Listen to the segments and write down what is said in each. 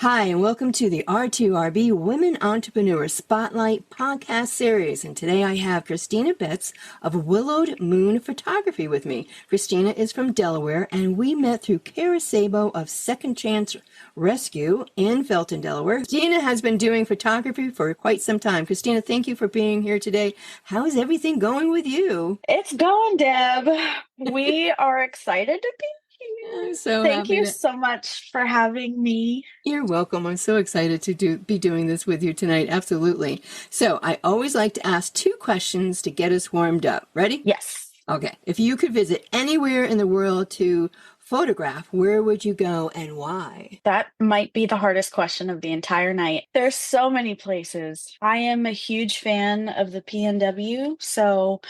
Hi, and welcome to the R2RB Women Entrepreneur Spotlight podcast series. And today I have Christina Betts of Willowed Moon Photography with me. Christina is from Delaware, and we met through Kara Sabo of Second Chance Rescue in Felton, Delaware. Christina has been doing photography for quite some time. Christina, thank you for being here today. How is everything going with you? It's going, Deb. We are excited to be I'm here. so Thank happy you that so much for having me. you're welcome. I'm so excited to be doing this with you tonight. Absolutely. So I always like to ask two questions to get us warmed up. Ready? Yes. Okay. If you could visit anywhere in the world to photograph, where would you go and why? That might be the hardest question of the entire night. There's so many places. I am a huge fan of the PNW, so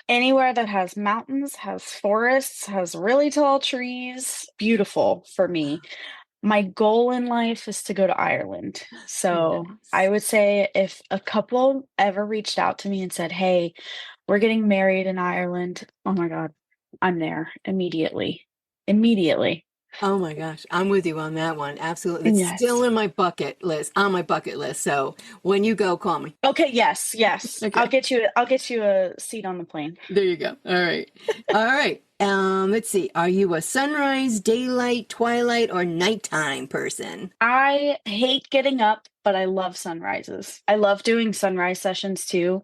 anywhere that has mountains, has forests, has really tall trees, beautiful for me. My goal in life is to go to Ireland. So Nice. I would say if a couple ever reached out to me and said, "Hey, we're getting married in Ireland," oh my God, I'm there immediately. Immediately. Oh my gosh, I'm with you on that one. Absolutely. It's still Yes. in my bucket list, on my bucket list. So when you go, call me. Okay, yes, yes. I'll Okay. get you a seat on the plane. There you go. All right. All right. Let's see. Are you a sunrise, daylight, twilight, or nighttime person? I hate getting up, but I love sunrises. I love doing sunrise sessions too.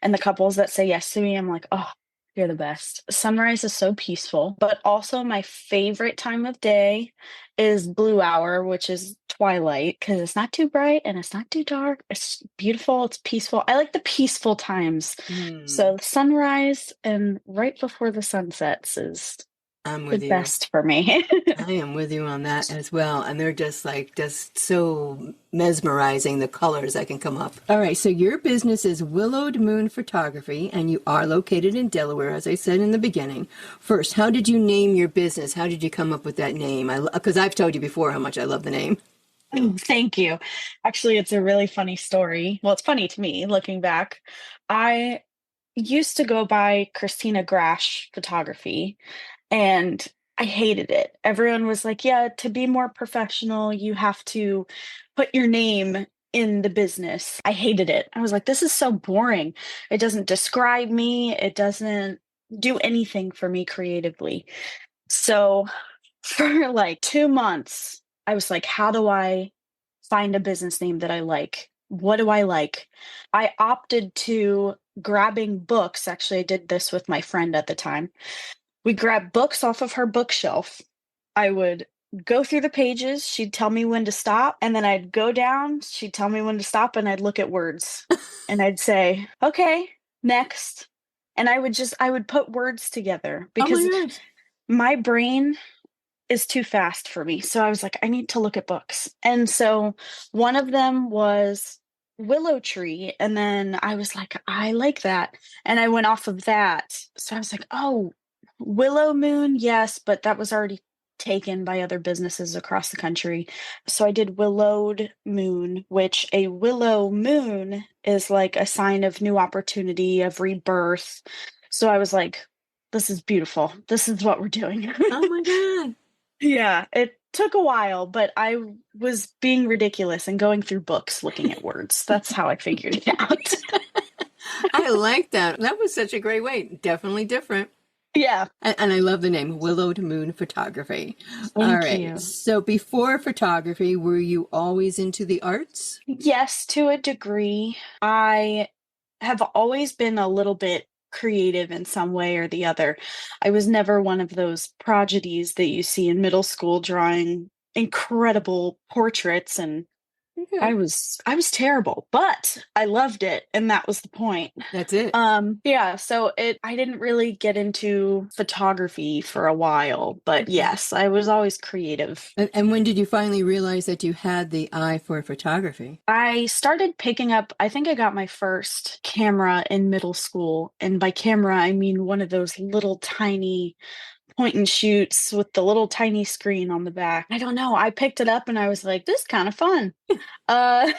And the couples that say yes to me, I'm like, oh, you're the best. Sunrise is so peaceful. But also, my favorite time of day is blue hour, which is twilight, because it's not too bright and it's not too dark. It's beautiful. It's peaceful. I like the peaceful times. Hmm. So, sunrise and right before the sun sets is I'm the with you. best for me. I am with you on that as well. And they're just so mesmerizing, the colors that can come up. All right. So your business is Willowed Moon Photography, and you are located in Delaware, as I said in the beginning. First, how did you name your business? How did you come up with that name? Because I've told you before how much I love the name. Thank you. Actually, it's a really funny story. Well, it's funny to me looking back. I used to go by Christina Brasch Photography, and I hated it. Everyone was like, yeah, to be more professional, you have to put your name in the business. I hated it. I was like, this is so boring. It doesn't describe me, it doesn't do anything for me creatively. So for like 2 months, I was like, how do I find a business name that I like? What do I like? I opted to grabbing books. Actually, I did this with my friend at the time. We grabbed books off of her bookshelf. I would go through the pages. She'd tell me when to stop. And then I'd go down. She'd tell me when to stop. And I'd look at words and I'd say, okay, next. And I would put words together Oh my because gosh. my brain is too fast for me. So I was like, I need to look at books. And so one of them was Willow Tree. And then I was like, I like that. And I went off of that. So I was like, oh, Willow Moon, yes, but that was already taken by other businesses across the country. So I did Willowed Moon, which a willow moon is like a sign of new opportunity, of rebirth. So I was like, this is beautiful. This is what we're doing. Oh my God. Yeah, it took a while, but I was being ridiculous and going through books looking at words. That's how I figured it out. I like that. That was such a great way. Definitely different. Yeah, And I love the name Willowed Moon Photography. All thank right. you. So before photography, were you always into the arts? Yes, to a degree. I have always been a little bit creative in some way or the other. I was never one of those prodigies that you see in middle school drawing incredible portraits, and Okay. I was terrible, but I loved it, and that was the point. That's it. Yeah, so it I didn't really get into photography for a while, but Okay. yes, I was always creative. And when did you finally realize that you had the eye for photography? I started picking up, I think I got my first camera in middle school, and by camera I mean one of those little tiny point and shoots with the little tiny screen on the back. I don't know, I picked it up and I was like, this is kind of fun. Uh,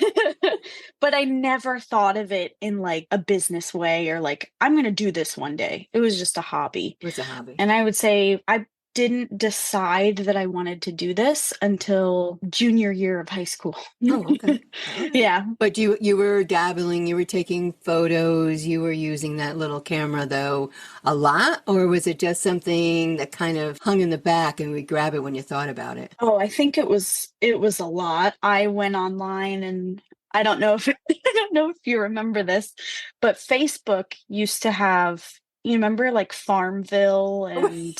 but I never thought of it in like a business way or like, I'm going to do this one day. It was just a hobby. It was a hobby. And I would say I didn't decide that I wanted to do this until junior year of high school. Oh, okay. All right. Yeah. But you were dabbling, you were taking photos, you were using that little camera though a lot, or was it just something that kind of hung in the back and would grab it when you thought about it? Oh, I think it was a lot. I went online and I don't know if I don't know if you remember this, but Facebook used to have, you remember like Farmville and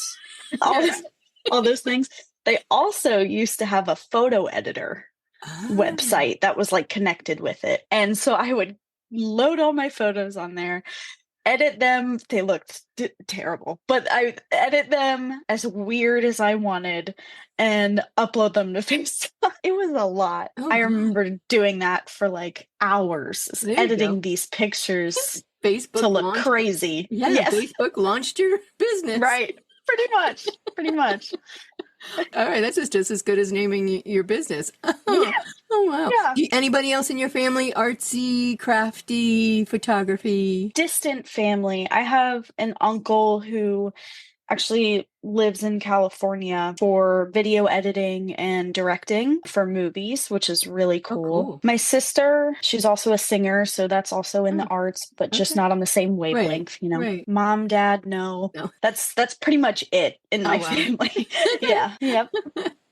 all Yes. all those things? They also used to have a photo editor Ah, website that was like connected with it. And so I would load all my photos on there, edit them. They looked terrible, but I edit them as weird as I wanted and upload them to Facebook. It was a lot. oh I God. remember doing that for like hours, There you go. editing these pictures to Facebook look launched. crazy. Yeah, Yes, Facebook launched your business. right. Pretty much. Pretty much. All right, that's just as good as naming your business. Yeah. Oh, wow. Yeah. Anybody else in your family artsy, crafty, photography? Distant family. I have an uncle who actually lives in California for video editing and directing for movies, which is really Oh, cool. cool. My sister, she's also a singer, so that's also in the Oh, arts, but just okay. not on the same Right, wavelength, you know. right. Mom, dad, no. No. That's pretty much it in Oh, my wow. family. Yeah. Yep.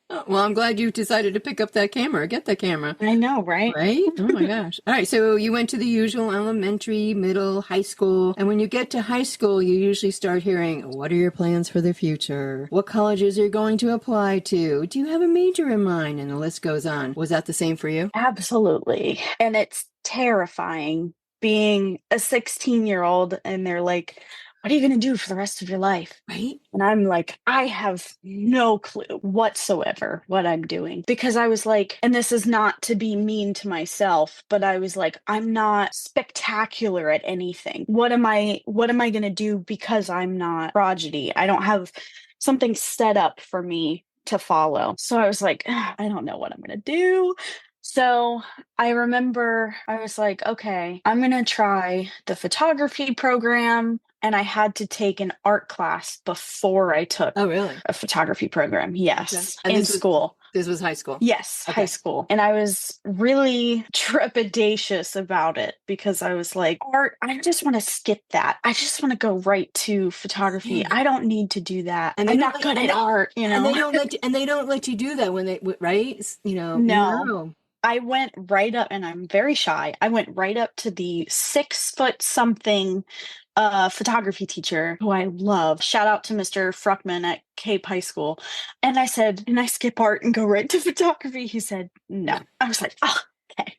Oh, well, I'm glad you decided to pick up that camera, get that camera. I know, right? Right? Oh my gosh. All right. So you went to the usual elementary, middle, high school. And when you get to high school, you usually start hearing, what are your plans for the future? What colleges are you going to apply to? Do you have a major in mind? And the list goes on. Was that the same for you? Absolutely. And it's terrifying being a 16-year-old and they're like, what are you going to do for the rest of your life? Right? And I'm like, I have no clue whatsoever what I'm doing because I was like, and this is not to be mean to myself, but I was like, I'm not spectacular at anything. What am I going to do because I'm not prodigy? I don't have something set up for me to follow. So I was like, I don't know what I'm going to do. So I remember I was like, okay, I'm going to try the photography program. And I had to take an art class before I took Oh, really? a photography program. Okay. Yes, And in school. this was high school. Yes, high Okay. school. And I was really trepidatious about it because I was like, art, I just want to skip that. I just want to go right to photography. Yeah. I don't need to do that. And they I'm don't not let, good at art, you and they know? don't let you, and they don't let you do that when they, right? No. No. I went right up, and I'm very shy. I went right up to the 6 foot something photography teacher who I love. Shout out to Mr. Fruckman at Cape High School. And I said, can I skip art and go right to photography? He said, no. No. I was like, oh, okay.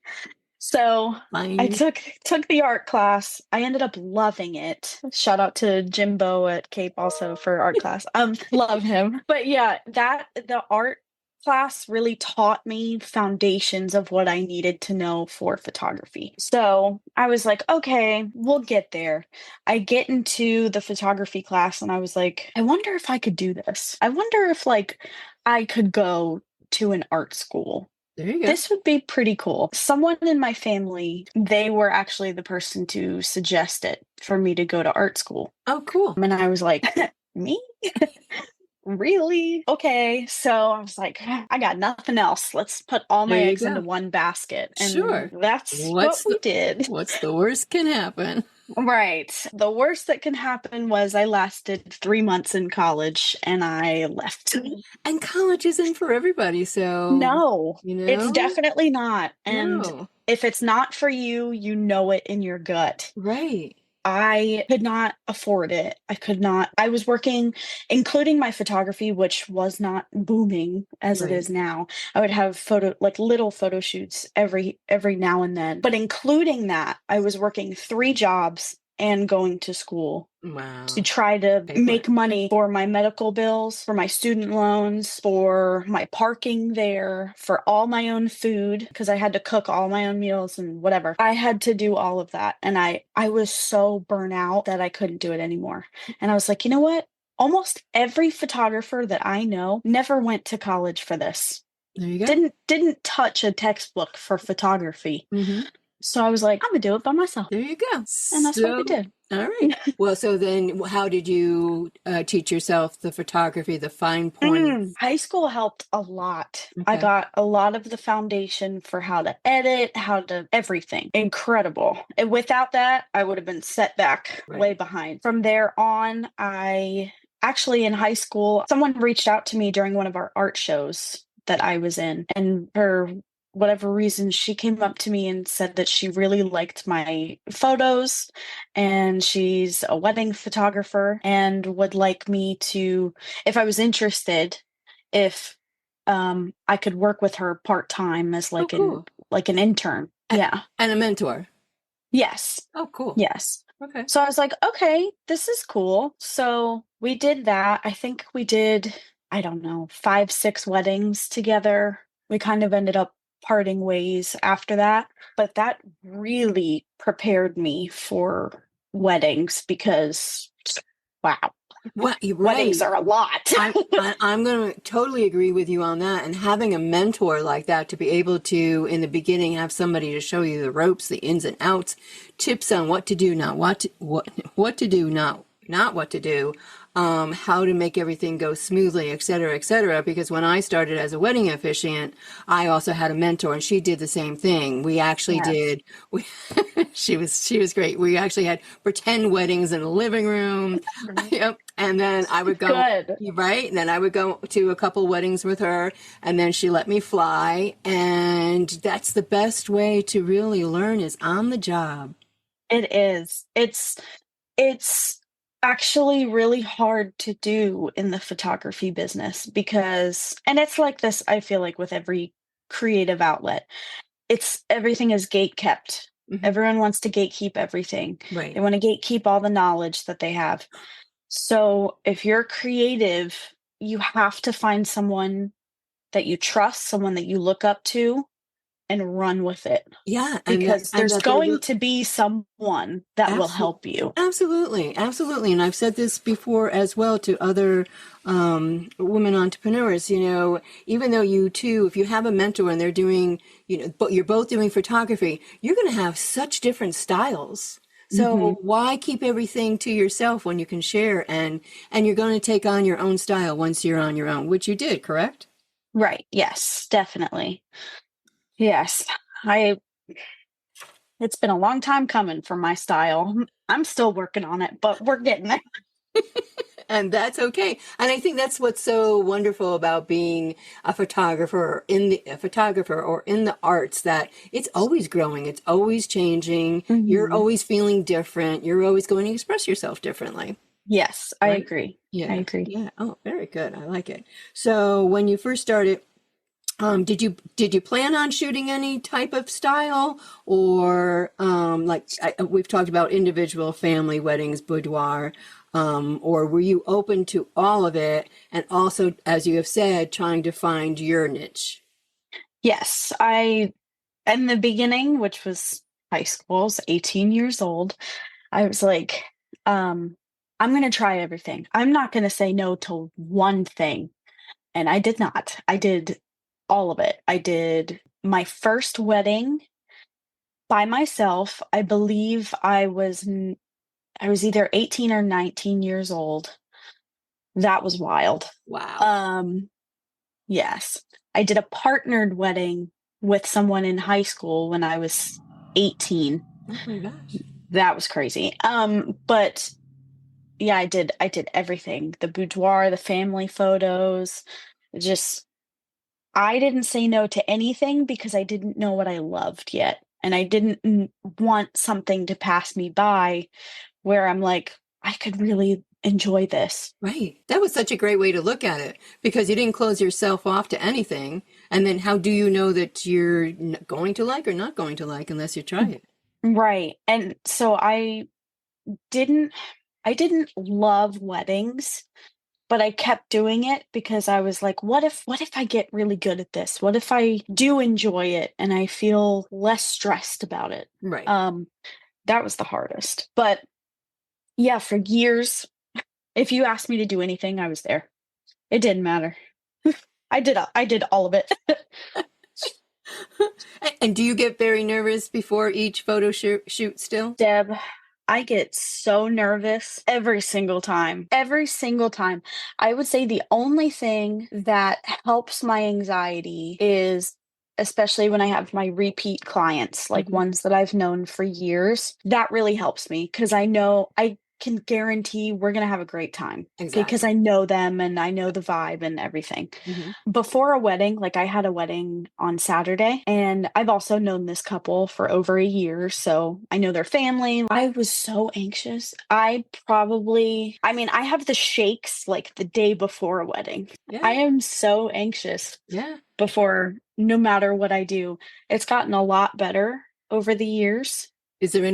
So I Fine. took the art class. I ended up loving it. Shout out to Jimbo at Cape also for art class. Love him. But yeah, that the art class really taught me foundations of what I needed to know for photography. So I was like, okay, we'll get there. I get into the photography class and I was like, I wonder if I could do this. I wonder if like I could go to an art school. There you go. This would be pretty cool. Someone in my family, they were actually the person to suggest it for me to go to art school. Oh, cool. And I was like, me? Really? Okay. So I was like, I got nothing else. Let's put all There my you eggs into go. one basket. And Sure. that's what we did. What's the worst can happen? Right. The worst that can happen was I lasted 3 months in college and I left. And college isn't for everybody, so No, you it's know? definitely not. And No. if it's not for you, you know it in your gut. Right. I could not afford it. I could not. I was working, including my photography, which was not booming as it Right. is now. I would have like little photo shoots every now and then. But including that, I was working 3 jobs and going to school to Wow. try to Pay for make it. money for my medical bills, for my student loans, for my parking there, for all my own food, because I had to cook all my own meals and whatever. I had to do all of that. And I was so burnt out that I couldn't do it anymore. And I was like, you know what? Almost every photographer that I know never went to college for this. There you go. Didn't touch a textbook for photography. Mm-hmm. So I was like, I'm gonna do it by myself. There you go. And that's what we So, did. all right. Well, so then how did you teach yourself the photography, the fine points? High school helped a lot. I Okay. got a lot of the foundation for how to edit, how to everything. Incredible. And without that, I would have been set back way Right. behind. From there on, I actually in high school, someone reached out to me during one of our art shows that I was in. And for whatever reason, she came up to me and said that she really liked my photos and she's a wedding photographer and would like me to, if I was interested, if I could work with her part-time as Oh, cool. like an intern. A- Yeah. and a mentor. Yes. Oh, cool. Yes. Okay. So I was like, okay, this is cool. So we did that. I think we did, I don't know, 5, 6 weddings together. We kind of ended up parting ways after that, but that really prepared me for weddings because wow, Well, you're weddings right. are a lot. I'm going to totally agree with you on that. And having a mentor like that to be able to, in the beginning, have somebody to show you the ropes, the ins and outs, tips on what to do, not what to do, not what to do, how to make everything go smoothly, et cetera, et cetera. Because when I started as a wedding officiant, I also had a mentor, and she did the same thing. We actually Yes. did. We, she was great. We actually had pretend weddings in the living room. Yep. And then I would go, Good. right? And then I would go to a couple weddings with her, and then she let me fly. And that's the best way to really learn is on the job. It is. It's actually really hard to do in the photography business because and it's like this, I feel like with every creative outlet. It's everything is gate kept. Hmm. Everyone wants to gatekeep everything. They Right. want to gatekeep all the knowledge that they have. So if you're creative, you have to find someone that you trust, someone that you look up to, and run with it Yeah. because And there's that they going will. to be someone that will Absolutely. help you. Absolutely, absolutely, and I've said this before as well to other women entrepreneurs. Even though you too, if you have a mentor and they're doing, but you're both doing photography, you're going to have such different styles. Hmm. So why keep everything to yourself when you can share and you're going to take on your own style once you're on your own, which you did, correct? Right. Yes, definitely. Yes. I It's been a long time coming for my style. I'm still working on it, but we're getting there. And that's okay. And I think that's what's so wonderful about being a photographer or in the arts, that it's always growing, it's always changing. You're Hmm. always feeling different. You're always going to express yourself differently, Yes, I right? agree. I Yeah. agree. Yeah. Oh, very good. I like it. So when you first started, did you plan on shooting any type of style, or we've talked about individual family weddings, boudoir, or were you open to all of it, and also, as you have said, trying to find your niche? Yes, in the beginning, which was high school, I was 18 years old, I was like, um, I'm going to try everything. I'm not going to say no to one thing. And I did not. I did all of it. I did my first wedding by myself. I believe I was either 18 or 19 years old. That was wild. Wow. Um, yes. I did a partnered wedding with someone in high school when I was 18. Oh my gosh. That was crazy. But yeah, I did everything. The boudoir, the family photos, just I didn't say no to anything because I didn't know what I loved yet. And I didn't want something to pass me by where I'm like, I could really enjoy this. Right. That was such a great way to look at it, because you didn't close yourself off to anything. And then how do you know that you're going to like or not going to like unless you try it? Right. And so didn't I didn't love weddings, but I kept doing it because I was like, what if I get really good at this? What if I do enjoy it and I feel less stressed about it? Right. Um, that was the hardest. But yeah, for years, if you asked me to do anything, I was there. It didn't matter. I did all of it. And do you get very nervous before each photo shoot still? Deb, I get so nervous every single time. Every single time. I would say the only thing that helps my anxiety is, especially when I have my repeat clients, like Hmm. ones that I've known for years, that really helps me because I know I can guarantee we're going to have a great time. Okay, because Exactly. I know them and I know the vibe and everything. Hmm. Before a wedding, like I had a wedding on Saturday, and I've also known this couple for over a year, so I know their family. I was so anxious. I mean, I have the shakes like the day before a wedding. I Yeah. am so anxious Yeah. before no matter what I do. It's gotten a lot better over the years, but Is there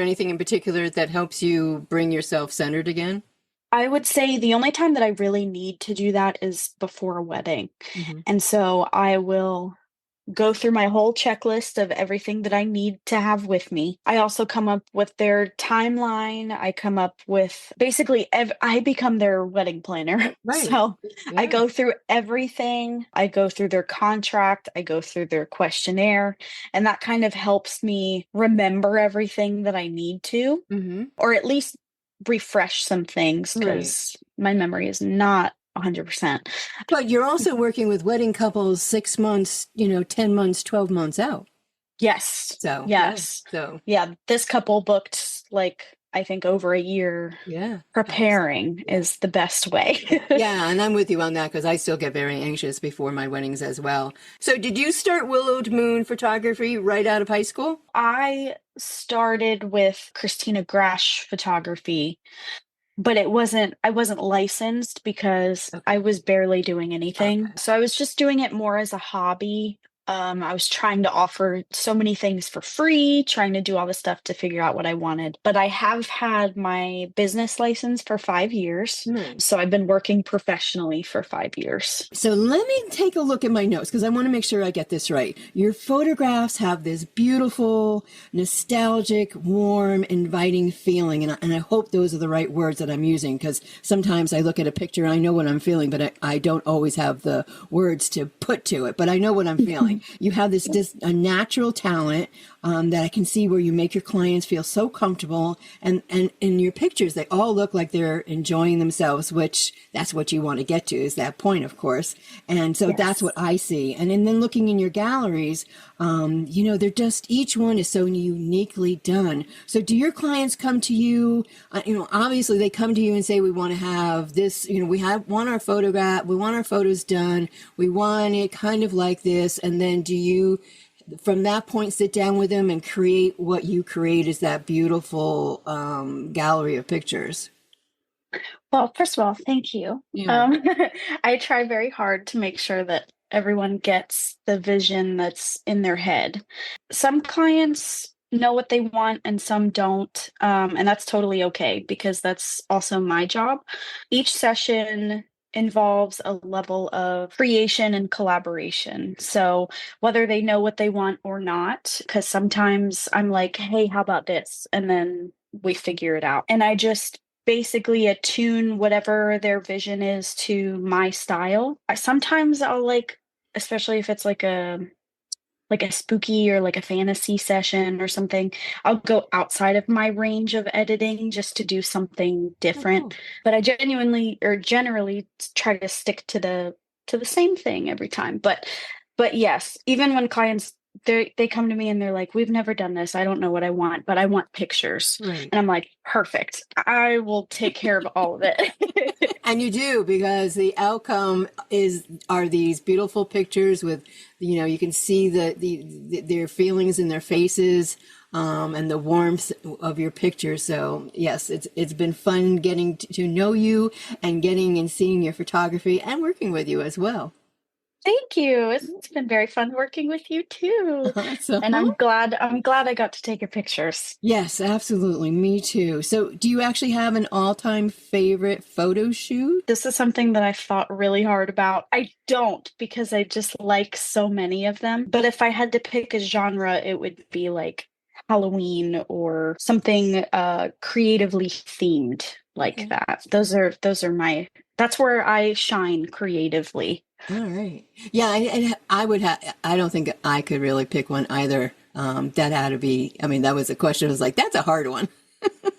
anything in particular that helps you bring yourself centered again? I would say the only time that I really need to do that is before a wedding. Hmm. And so I will go through my whole checklist of everything that I need to have with me. I also come up with their timeline. I come up with basically, I become their wedding planner. Right. So I Yeah. go through everything. I go through their contract. I go through their questionnaire. And that kind of helps me remember everything that I need to, Hmm. or at least refresh some things Right. because my memory is not 100%. But you're also working with wedding couples 6 months, 10 months, 12 months out. Yes. So, yeah. Yes. So, Yeah, this couple booked like I think over a year. yeah. Preparing Yeah. is the best way. Yeah, and I'm with you on that because I still get very anxious before my weddings as well. So, did you start Willowed Moon Photography right out of high school? I started with Christina Brasch Photography, but I wasn't licensed because I Okay. was barely doing anything. Okay. So I was just doing it more as a hobby. I was trying to offer so many things for free, trying to do all the stuff to figure out what I wanted. But I have had my business license for 5 years. Nice. So I've been working professionally for 5 years. So let me take a look at my notes because I want to make sure I get this right. Your photographs have this beautiful, nostalgic, warm, inviting feeling. And I hope those are the right words that I'm using because sometimes I look at a picture and I know what I'm feeling, but I don't always have the words to put to it. But I know what I'm feeling. You have this a natural talent that I can see where you make your clients feel so comfortable. And in your pictures, they all look like they're enjoying themselves, which that's what you want to get to is that point, of course. And so that's what Yes. I see. And then looking in your galleries, they're just, each one is so uniquely done. So do your clients come to you, obviously they come to you and say, we want to have this, want our photograph, we want our photos done. We want it kind of like this. And then do you, from that point, sit down with them and create what you create is that beautiful gallery of pictures? Well, first of all, thank you. Yeah. I try very hard to make sure that everyone gets the vision that's in their head. Some clients know what they want and some don't. And that's totally okay because that's also my job. Each session involves a level of creation and collaboration. So whether they know what they want or not, because sometimes I'm like, hey, how about this? And then we figure it out. And I just basically attune whatever their vision is to my style. Sometimes I'll like, especially if it's like a spooky or like a fantasy session or something, I'll go outside of my range of editing just to do something Oh, different. cool. But I genuinely or generally try to stick to the same thing every time. But yes, even when clients they come to me and they're like, we've never done this. I don't know what I want, but I want pictures. Right. And I'm like, perfect. I will take care of all of it. And you do because the outcome are these beautiful pictures with, you can see their feelings in their faces, and the warmth of your pictures. So yes, it's been fun getting to know you and getting and seeing your photography and working with you as well. Thank you. It's been very fun working with you too. So, And I'm glad I got to take your pictures. yes, absolutely. Me too. So do you actually have an all-time favorite photo shoot? This is something that I thought really hard about. I don't because I just like so many of them. But if I had to pick a genre, it would be like Halloween or something creatively themed like Okay. that. Those are my that's where I shine creatively. All right. Yeah, I would have. I don't think I could really pick one either. That had to be. I mean, that was a question. I was like, that's a hard one.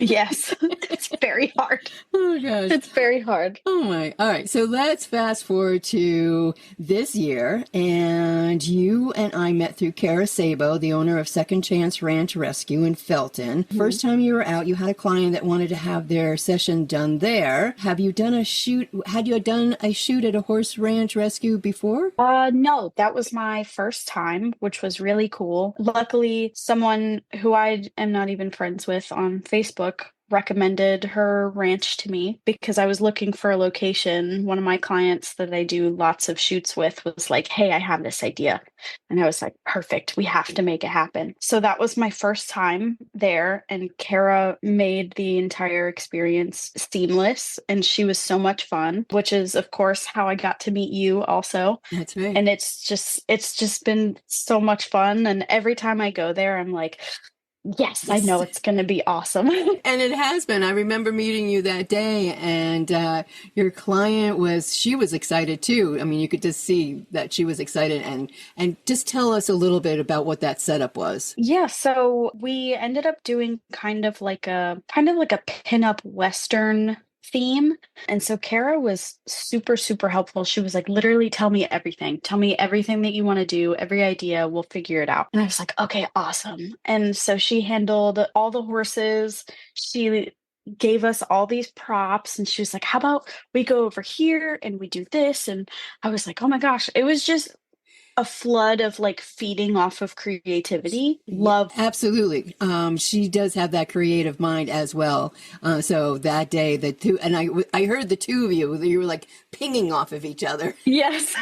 Yes, it's very hard. Oh gosh. It's very hard. Oh my. All right. So let's fast forward to this year. And you and I met through Kara Sabo, the owner of Second Chance Ranch Rescue in Felton. First time you were out, you had a client that wanted to have their session done there. Have you done a shoot? Had you done a shoot at a horse ranch rescue before? No, that was my first time, which was really cool. Luckily, someone who I am not even friends with on Facebook recommended her ranch to me because I was looking for a location. One of my clients that I do lots of shoots with was like, "Hey, I have this idea." And I was like, "Perfect. We have to make it happen." So that was my first time there, and Kara made the entire experience seamless, and she was so much fun, which is, of course, how I got to meet you also. That's right. And it's just been so much fun, and every time I go there I'm like, yes, I know Yes. it's going to be awesome. And it has been. I remember meeting you that day, and your client she was excited too. I mean, you could just see that she was excited, and just tell us a little bit about what that setup was. Yeah, so we ended up doing kind of like a pinup Western theme. And so Kara was super, super helpful. She was like, literally, tell me everything. Tell me everything that you want to do, every idea, we'll figure it out. And I was like, okay, awesome. And so she handled all the horses. She gave us all these props, and she was like, how about we go over here and we do this? And I was like, oh my gosh, it was just a flood of like feeding off of creativity. Yeah, Love. absolutely. She does have that creative mind as well. So that day, the two, and I heard the two of you were like pinging off of each other. Yes.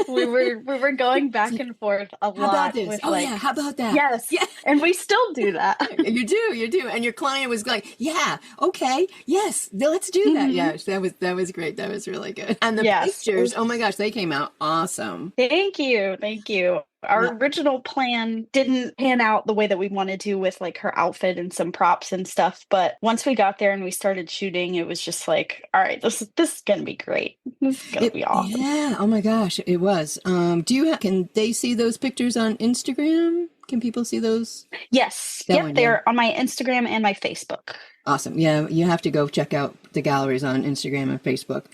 We were going back and forth a How about lot this? with Oh yeah, like, how about that? yes. Yeah, And we still do that. you do. And your client was like, yeah, okay, yes, let's do that. Mhm. Yes, that was great. That was really good. And the Yes. pictures, oh my gosh, they came out awesome. Thank you. Thank you. Our Yeah. original plan didn't pan out the way that we wanted to with like her outfit and some props and stuff. But once we got there and we started shooting, it was just like, all right, this is gonna be great. This is gonna be awesome. Yeah. Oh my gosh, it was. Can they see those pictures on Instagram? Can people see those? Yes. That Yep. one, yeah. They're on my Instagram and my Facebook. Awesome. Yeah, you have to go check out the galleries on Instagram and Facebook.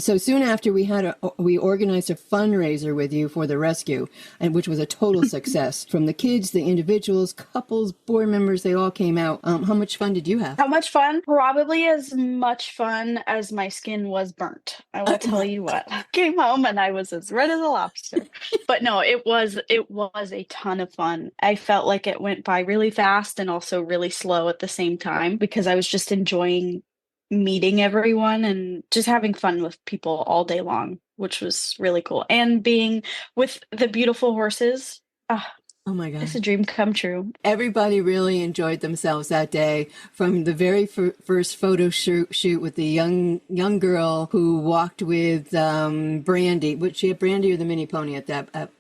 So soon after we organized a fundraiser with you for the rescue, and which was a total success. From the kids, the individuals, couples, board members, they all came out. How much fun did you have? How much fun? Probably as much fun as my skin was burnt. I will tell you what. Came home and I was as red as a lobster. But no, it was a ton of fun. I felt like it went by really fast and also really slow at the same time because I was just enjoying meeting everyone and just having fun with people all day long, which was really cool. And being with the beautiful horses. Ah, Oh my it's God. a dream come true. Everybody really enjoyed themselves that day. From the very first photo shoot with the young girl who walked with Brandy. But she had Brandy or the mini pony at that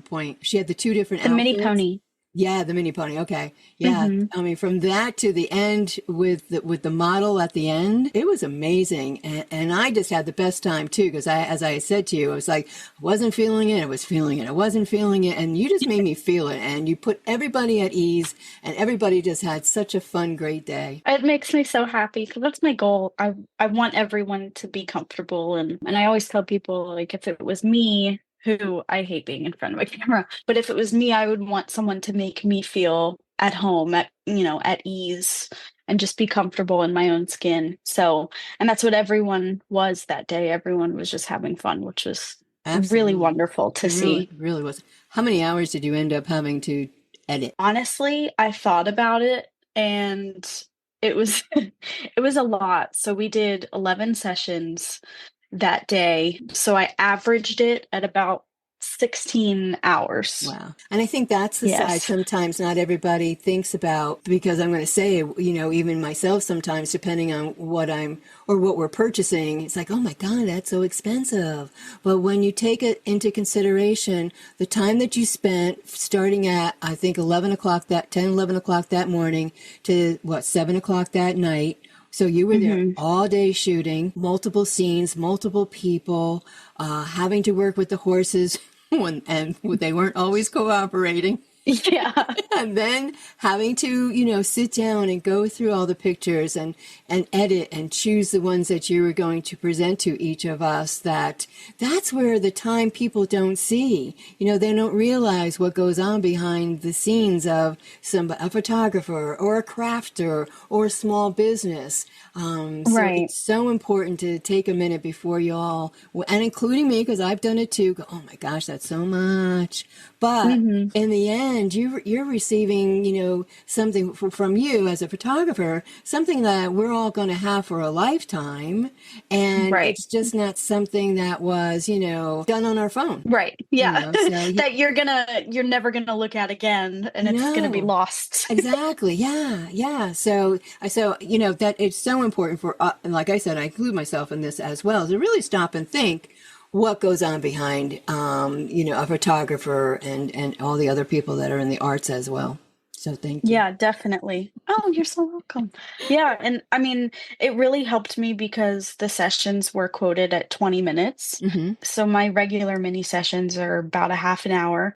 point. She had the two different The mini outfits. pony. Yeah, the mini pony. Okay. Yeah. Hmm. I mean, from that to the end with the model at the end, it was amazing. And I just had the best time too, because as I said to you, I was like, I wasn't feeling it. I was feeling it. I wasn't feeling it. And you just made me feel it. And you put everybody at ease, and everybody just had such a fun, great day. It makes me so happy because that's my goal. I want everyone to be comfortable, and I always tell people like if it was me, who I hate being in front of a camera, but if it was me, I would want someone to make me feel at home, at ease, and just be comfortable in my own skin. So, and that's what everyone was that day. Everyone was just having fun, which was really Absolutely. wonderful to It really, see. really was. How many hours did you end up having to edit? Honestly, I thought about it and it was it was a lot. So we did 11 sessions that day. So I averaged it at about 16 hours. Wow. And I think that's the side Yes. sometimes not everybody thinks about, because I'm going to say, even myself sometimes, depending on what or what we're purchasing, it's like, oh my God, that's so expensive. But when you take it into consideration, the time that you spent starting at, I think, 11 o'clock that morning to 7 o'clock that night. So you were there Hmm. all day shooting, multiple scenes, multiple people, having to work with the horses and they weren't always cooperating. Yeah. And then having to, sit down and go through all the pictures and edit and choose the ones that you were going to present to each of us. That's where the time people don't see. They don't realize what goes on behind the scenes of a photographer or a crafter or a small business. So Right. it's so important to take a minute before you all, and including me, because I've done it too, go, oh my gosh, that's so much. But Hmm. in the end, you're receiving, something from you as a photographer, something that we're all going to have for a lifetime. And Right. it's just not something that was, done on our phone, Right. Yeah. So That you're never gonna look at again and it's gonna be no. lost. Exactly. Yeah. Yeah. So that it's so important for, and like I said, I include myself in this as well, to really stop and think what goes on behind, a photographer and all the other people that are in the arts as well. So thank you. Yeah, definitely. Oh, you're so welcome. Yeah, and I mean, it really helped me because the sessions were quoted at 20 minutes. Mm-hmm. So my regular mini sessions are about a half an hour,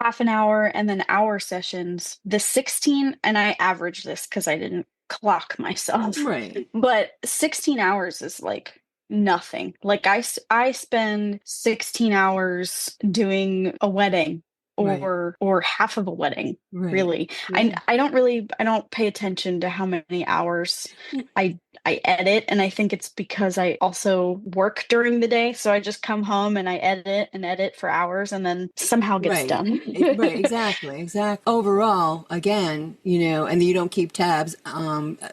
and then hour sessions. The 16, and I average this because I didn't clock myself, Right. but 16 hours is like nothing. Like I spend 16 hours doing a wedding Right. or half of a wedding, Right. really. Yeah. I don't pay attention to how many hours I I edit, and I think it's because I also work during the day, so I just come home and I edit and edit for hours and then somehow gets Right. done. Right. Exactly. Exactly. Overall, again, and you don't keep tabs.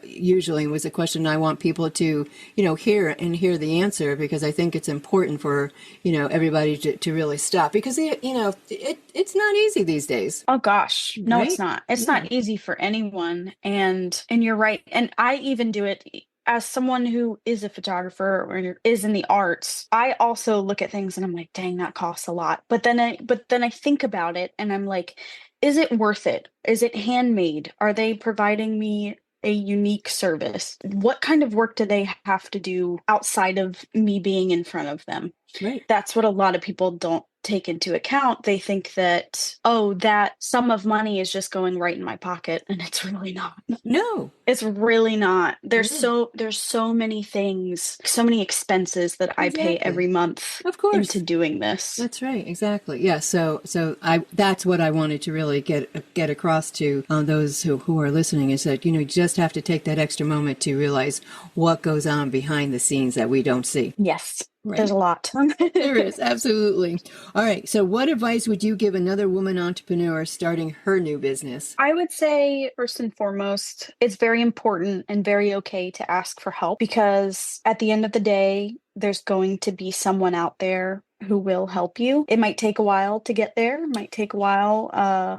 Usually was a question I want people to, hear the answer, because I think it's important for, everybody to really stop, because, it's not easy these days. Oh gosh, no, it's Right? not. It's Yeah. not easy for anyone, and you're right. And I even do it as someone who is a photographer or is in the arts. I also look at things and I'm like, dang, that costs a lot. But then I think about it and I'm like, is it worth it? Is it handmade? Are they providing me a unique service? What kind of work do they have to do outside of me being in front of them? Right. That's what a lot of people don't take into account. They think that, oh, that sum of money is just going right in my pocket, and it's really not. No. It's really not. No. There's so many things, so many expenses that I pay Exactly. every month Of into course. doing this. That's right, exactly. Yeah, so that's what I wanted to really get across to those who are listening, is that you just have to take that extra moment to realize what goes on behind the scenes that we don't see. Yes, there's Right. a lot. There is, absolutely. All right. So what advice would you give another woman entrepreneur starting her new business? I would say, first and foremost, it's very important and very okay to ask for help because at the end of the day, there's going to be someone out there who will help you. It might take a while to get there, it might take a while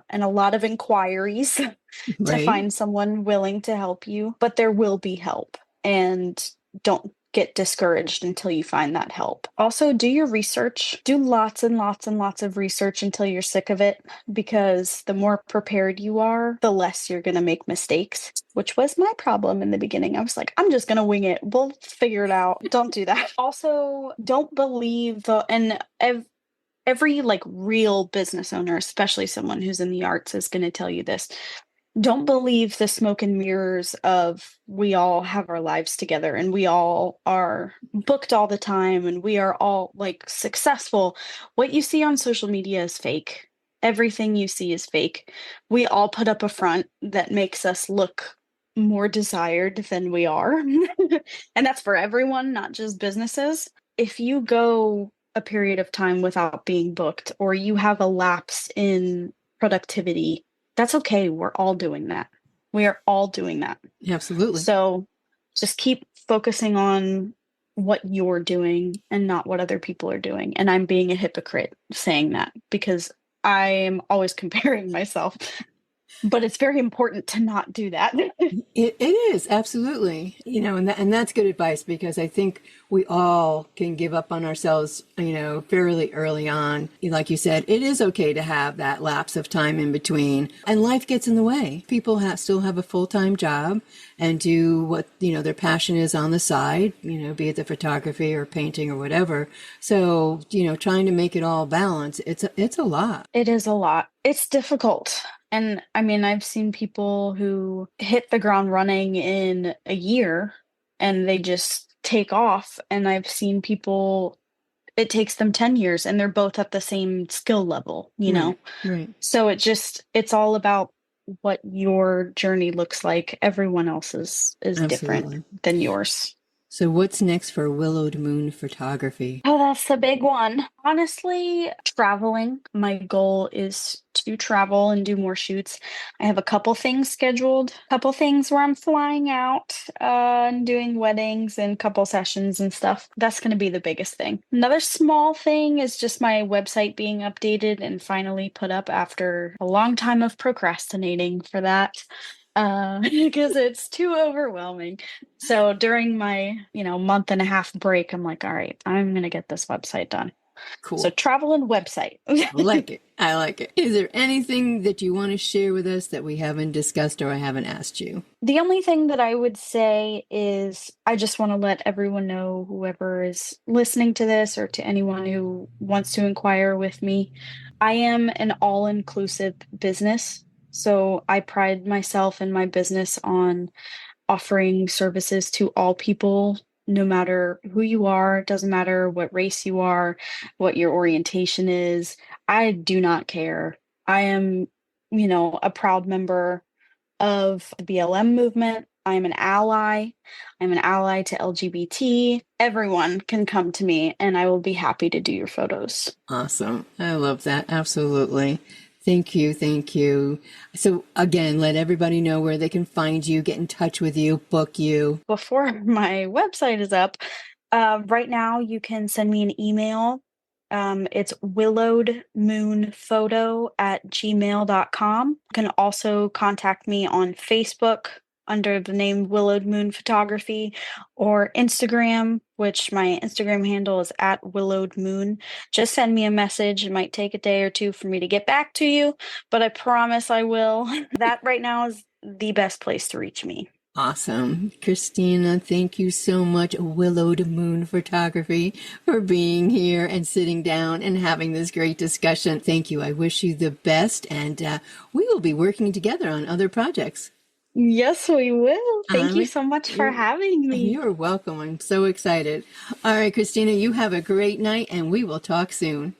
and a lot of inquiries to Right? find someone willing to help you, but there will be help. And don't get discouraged until you find that help. Also, do your research. Do lots and lots and lots of research until you're sick of it, because the more prepared you are, the less you're going to make mistakes, which was my problem in the beginning. I was like, I'm just going to wing it. We'll figure it out. Don't do that. Also, don't believe every like real business owner, especially someone who's in the arts, is going to tell you this. Don't believe the smoke and mirrors of we all have our lives together and we all are booked all the time and we are all like successful. What you see on social media is fake. Everything you see is fake. We all put up a front that makes us look more desired than we are. And that's for everyone, not just businesses. If you go a period of time without being booked or you have a lapse in productivity, that's okay. We're all doing that. We are all doing that. Absolutely. So just keep focusing on what you're doing and not what other people are doing. And I'm being a hypocrite saying that because I am always comparing myself, but it's very important to not do that. It is absolutely, and that's good advice because I think we all can give up on ourselves, fairly early on. Like you said, it is okay to have that lapse of time in between, and life gets in the way. People still have a full-time job and do what, their passion is on the side, be it the photography or painting or whatever. So, trying to make it all balance, it's a lot. It is a lot. It's difficult. And I mean, I've seen people who hit the ground running in a year and they just take off. And I've seen people, it takes them 10 years and they're both at the same skill level, Right, right. So it's all about what your journey looks like. Everyone else's is different Absolutely. than yours. So what's next for Willowed Moon Photography? Oh, that's the big one. Honestly, traveling. My goal is to travel and do more shoots. I have a couple things scheduled, couple things where I'm flying out and doing weddings and couple sessions and stuff. That's going to be the biggest thing. Another small thing is just my website being updated and finally put up after a long time of procrastinating for that. Because it's too overwhelming. So during my, month and a half break, I'm like, all right, I'm gonna get this website done. So Cool. travel and website. I like it. I like it. Is there anything that you want to share with us that we haven't discussed or I haven't asked you? The only thing that I would say is I just want to let everyone know, whoever is listening to this or to anyone who wants to inquire with me, I am an all-inclusive business. So I pride myself and my business on offering services to all people, no matter who you are. It doesn't matter what race you are, what your orientation is. I do not care. I am, a proud member of the BLM movement. I'm an ally. I'm an ally to LGBT. Everyone can come to me and I will be happy to do your photos. Awesome. I love that. Absolutely. Thank you. Thank you. So again, let everybody know where they can find you, get in touch with you, book you. Before my website is up, right now you can send me an email. It's willowedmoonphoto@gmail.com. You can also contact me on Facebook under the name Willowed Moon Photography or Instagram, which my Instagram handle is @Willowed Moon. Just send me a message. It might take a day or two for me to get back to you, but I promise I will. That right now is the best place to reach me. Awesome. Christina, thank you so much, Willowed Moon Photography, for being here and sitting down and having this great discussion. Thank you. I wish you the best, and we will be working together on other projects. Yes, we will. Thank you Um, so much for you're, having me. you're welcome. I'm so excited. All right, Christina, you have a great night, and we will talk soon.